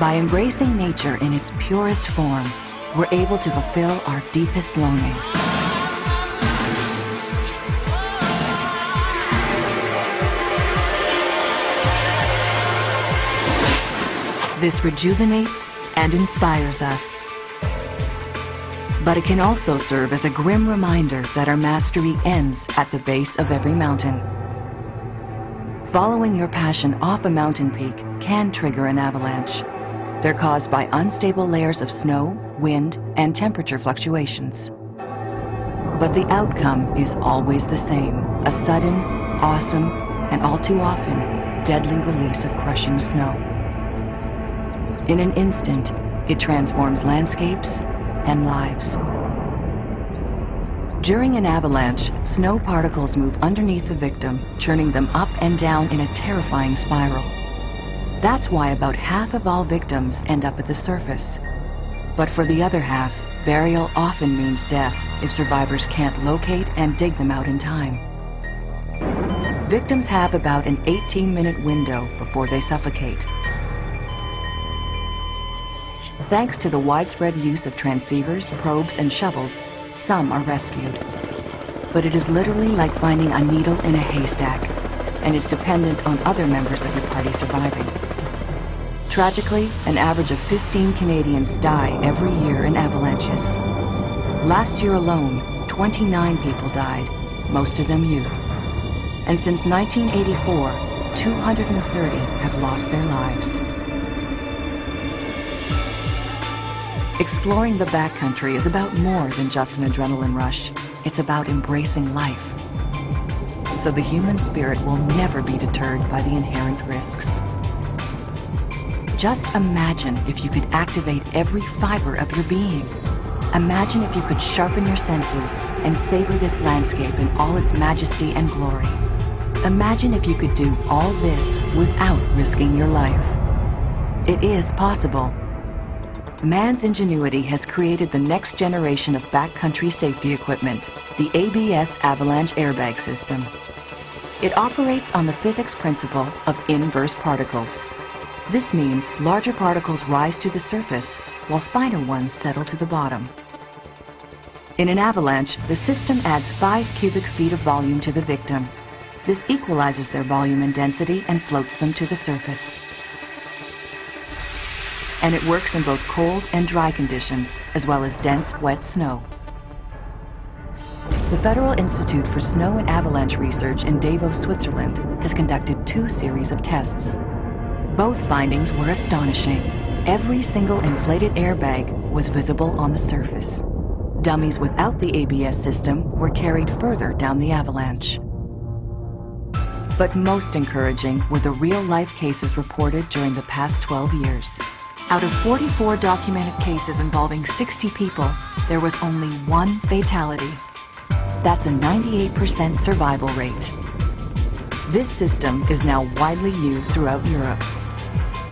By embracing nature in its purest form, we're able to fulfill our deepest longing. This rejuvenates and inspires us. But it can also serve as a grim reminder that our mastery ends at the base of every mountain. Following your passion off a mountain peak can trigger an avalanche. They're caused by unstable layers of snow, wind, and temperature fluctuations. But the outcome is always the same: a sudden, awesome, and all too often, deadly release of crushing snow. In an instant, it transforms landscapes and lives. During an avalanche, snow particles move underneath the victim, churning them up and down in a terrifying spiral. That's why about half of all victims end up at the surface. But for the other half, burial often means death if survivors can't locate and dig them out in time. Victims have about an 18-minute window before they suffocate. Thanks to the widespread use of transceivers, probes, and shovels, some are rescued. But it is literally like finding a needle in a haystack, and is dependent on other members of your party surviving. Tragically, an average of 15 Canadians die every year in avalanches. Last year alone, 29 people died, most of them youth. And since 1984, 230 have lost their lives. Exploring the backcountry is about more than just an adrenaline rush. It's about embracing life. So the human spirit will never be deterred by the inherent risks. Just imagine if you could activate every fiber of your being. Imagine if you could sharpen your senses and savor this landscape in all its majesty and glory. Imagine if you could do all this without risking your life. It is possible. Man's ingenuity has created the next generation of backcountry safety equipment, the ABS Avalanche Airbag System. It operates on the physics principle of inverse particles. This means larger particles rise to the surface, while finer ones settle to the bottom. In an avalanche, the system adds 5 cubic feet of volume to the victim. This equalizes their volume and density and floats them to the surface. And it works in both cold and dry conditions, as well as dense, wet snow. The Federal Institute for Snow and Avalanche Research in Davos, Switzerland, has conducted 2 series of tests. Both findings were astonishing. Every single inflated airbag was visible on the surface. Dummies without the ABS system were carried further down the avalanche. But most encouraging were the real-life cases reported during the past 12 years. Out of 44 documented cases involving 60 people, there was only 1 fatality. That's a 98% survival rate. This system is now widely used throughout Europe.